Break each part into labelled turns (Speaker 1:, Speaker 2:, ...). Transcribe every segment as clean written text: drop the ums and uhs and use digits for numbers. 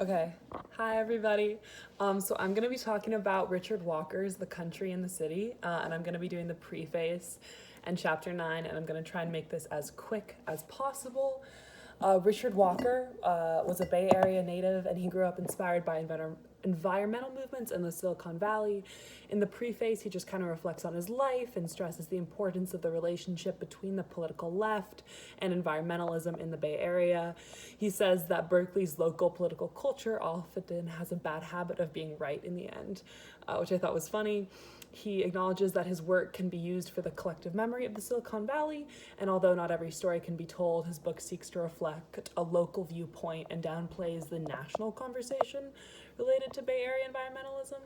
Speaker 1: Okay. Hi, everybody. So I'm going to be talking about Richard Walker's The Country and the City, and I'm going to be doing the preface and chapter 9, and I'm going to try and make this as quick as possible. Richard Walker was a Bay Area native, and he grew up inspired by environmental movements in the Silicon Valley. In the preface, he just kind of reflects on his life and stresses the importance of the relationship between the political left and environmentalism in the Bay Area. He says that Berkeley's local political culture often has a bad habit of being right in the end, which I thought was funny. He acknowledges that his work can be used for the collective memory of the Silicon Valley, and although not every story can be told, his book seeks to reflect a local viewpoint and downplays the national conversation related to Bay Area environmentalism.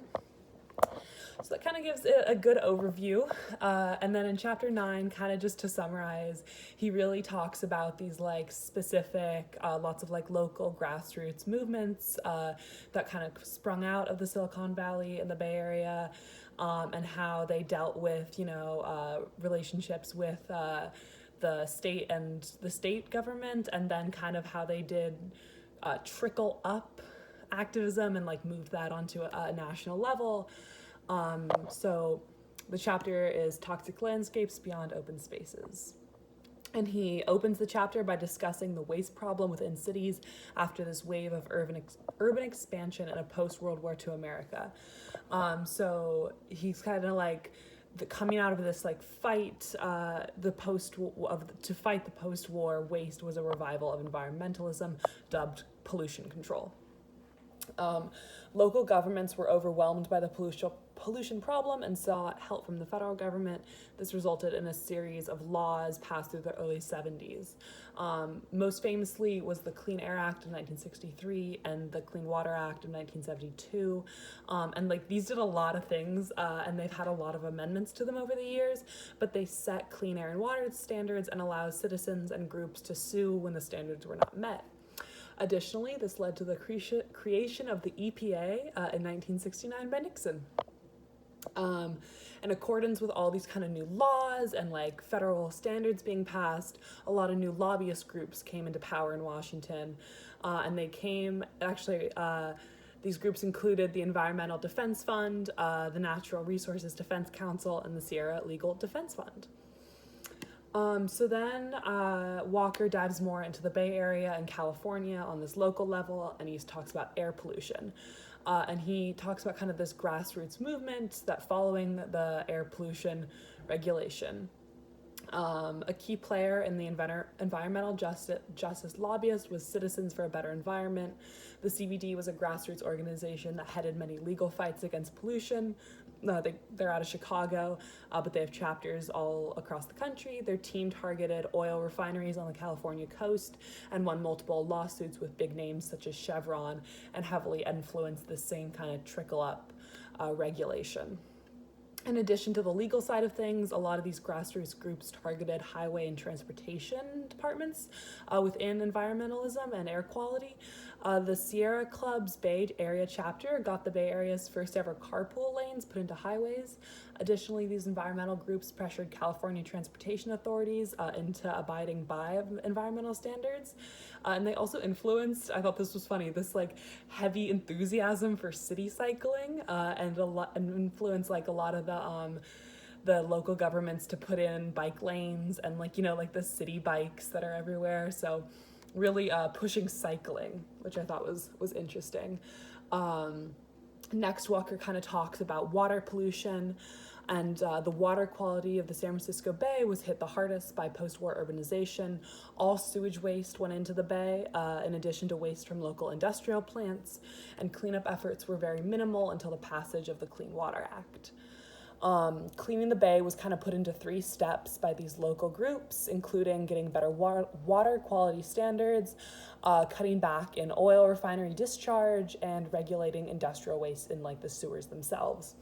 Speaker 1: So that kind of gives it a good overview. And then in chapter 9, kind of just to summarize, he really talks about these like specific, lots of like local grassroots movements that kind of sprung out of the Silicon Valley and the Bay Area, and how they dealt with, relationships with the state and the state government, and then kind of how they did trickle up activism and like moved that onto a national level. So the chapter is Toxic Landscapes Beyond Open Spaces. And he opens the chapter by discussing the waste problem within cities after this wave of urban expansion in a post-World War II America. So he's kind of like coming out of this like fight, to fight the post-war waste was a revival of environmentalism dubbed pollution control. Local governments were overwhelmed by the pollution problem and sought help from the federal government. This resulted in a series of laws passed through the early 70s. Most famously was the Clean Air Act of 1963 and the Clean Water Act of 1972. And like these did a lot of things, and they've had a lot of amendments to them over the years, but they set clean air and water standards and allow citizens and groups to sue when the standards were not met. Additionally, this led to the creation of the EPA in 1969 by Nixon. In accordance with all these kind of new laws and like federal standards being passed, a lot of new lobbyist groups came into power in Washington, and they came these groups included the Environmental Defense Fund, the Natural Resources Defense Council, and the Sierra Legal Defense Fund. So then Walker dives more into the Bay Area and California on this local level, and he talks about air pollution. And he talks about kind of this grassroots movement that following the air pollution regulation. A key player in the environmental justice lobbyist was Citizens for a Better Environment. The CBD was a grassroots organization that headed many legal fights against pollution. They're out of Chicago, but they have chapters all across the country. Their team targeted oil refineries on the California coast and won multiple lawsuits with big names such as Chevron, and heavily influenced the same kind of trickle-up regulation. In addition to the legal side of things, a lot of these grassroots groups targeted highway and transportation departments within environmentalism and air quality. The Sierra Club's Bay Area chapter got the Bay Area's first ever carpool lanes put into highways. Additionally, these environmental groups pressured California transportation authorities into abiding by environmental standards. And they also influenced, I thought this was funny, this like heavy enthusiasm for city cycling, and influenced like a lot of the local governments to put in bike lanes and like the city bikes that are everywhere. So really pushing cycling, which I thought was interesting. Next, Walker kind of talks about water pollution, and the water quality of the San Francisco Bay was hit the hardest by post-war urbanization. All sewage waste went into the bay, in addition to waste from local industrial plants, and cleanup efforts were very minimal until the passage of the Clean Water Act. Cleaning the bay was kind of put into 3 steps by these local groups, including getting better water quality standards, cutting back in oil refinery discharge, and regulating industrial waste in like the sewers themselves.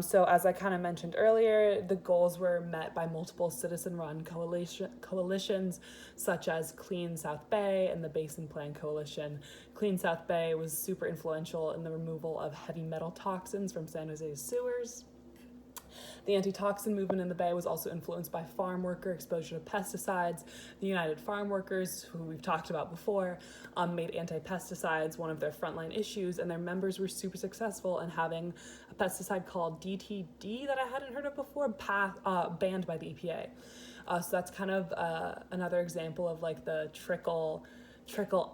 Speaker 1: So as I kind of mentioned earlier, the goals were met by multiple citizen-run coalitions, such as Clean South Bay and the Basin Plan Coalition. Clean South Bay was super influential in the removal of heavy metal toxins from San Jose's sewers. The anti-toxin movement in the Bay was also influenced by farm worker exposure to pesticides. The United Farm Workers, who we've talked about before, made anti-pesticides one of their frontline issues, and their members were super successful in having a pesticide called DTD that I hadn't heard of before banned by the EPA. So that's kind of another example of like the trickle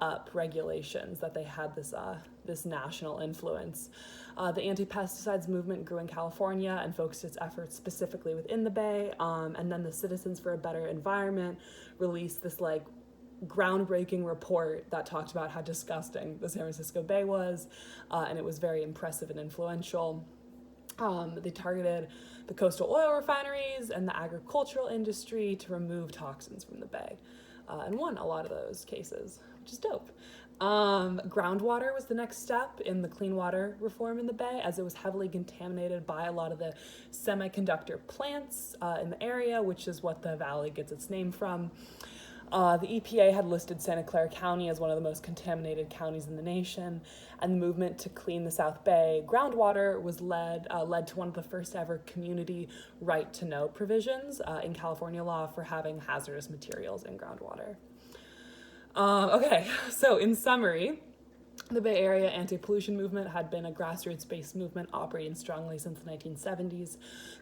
Speaker 1: up regulations that they had this national influence. The anti-pesticides movement grew in California and focused its efforts specifically within the Bay. And then the Citizens for a Better Environment released this like groundbreaking report that talked about how disgusting the San Francisco Bay was, and it was very impressive and influential. They targeted the coastal oil refineries and the agricultural industry to remove toxins from the Bay, and won a lot of those cases, which is dope. Groundwater was the next step in the clean water reform in the Bay, as it was heavily contaminated by a lot of the semiconductor plants in the area, which is what the valley gets its name from. The EPA had listed Santa Clara County as one of the most contaminated counties in the nation, and the movement to clean the South Bay groundwater was led to one of the first ever community right to know provisions in California law for having hazardous materials in groundwater. Okay, so in summary, the Bay Area anti-pollution movement had been a grassroots-based movement operating strongly since the 1970s.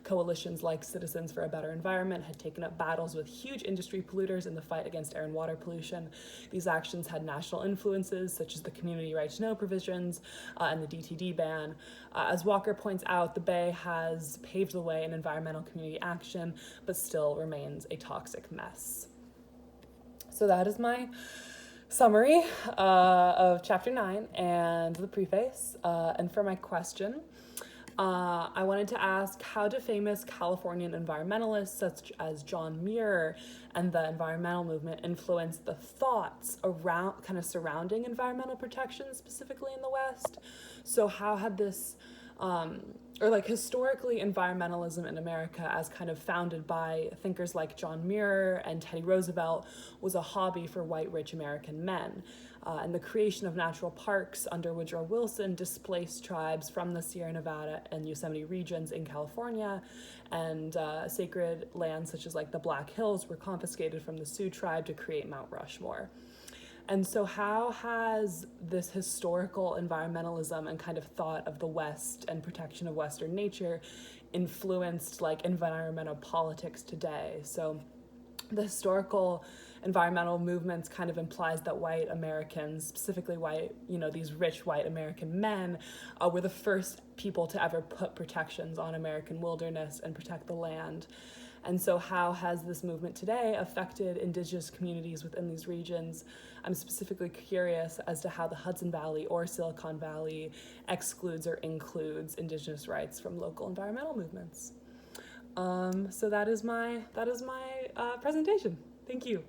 Speaker 1: Coalitions like Citizens for a Better Environment had taken up battles with huge industry polluters in the fight against air and water pollution. These actions had national influences, such as the community right to know provisions and the DTD ban. As Walker points out, the Bay has paved the way in environmental community action, but still remains a toxic mess. So that is my summary of chapter 9 and the preface. And for my question, I wanted to ask, how do famous Californian environmentalists such as John Muir and the environmental movement influence the thoughts around kind of surrounding environmental protection, specifically in the West? So how had this or like historically environmentalism in America, as kind of founded by thinkers like John Muir and Teddy Roosevelt, was a hobby for white rich American men. And the creation of natural parks under Woodrow Wilson displaced tribes from the Sierra Nevada and Yosemite regions in California, and sacred lands such as like the Black Hills were confiscated from the Sioux tribe to create Mount Rushmore. And so how has this historical environmentalism and kind of thought of the West and protection of Western nature influenced like environmental politics today? So the historical environmental movements kind of implies that white Americans, specifically white, these rich white American men, were the first people to ever put protections on American wilderness and protect the land. And so how has this movement today affected indigenous communities within these regions? I'm specifically curious as to how the Hudson Valley or Silicon Valley excludes or includes indigenous rights from local environmental movements. So that is my presentation. Thank you.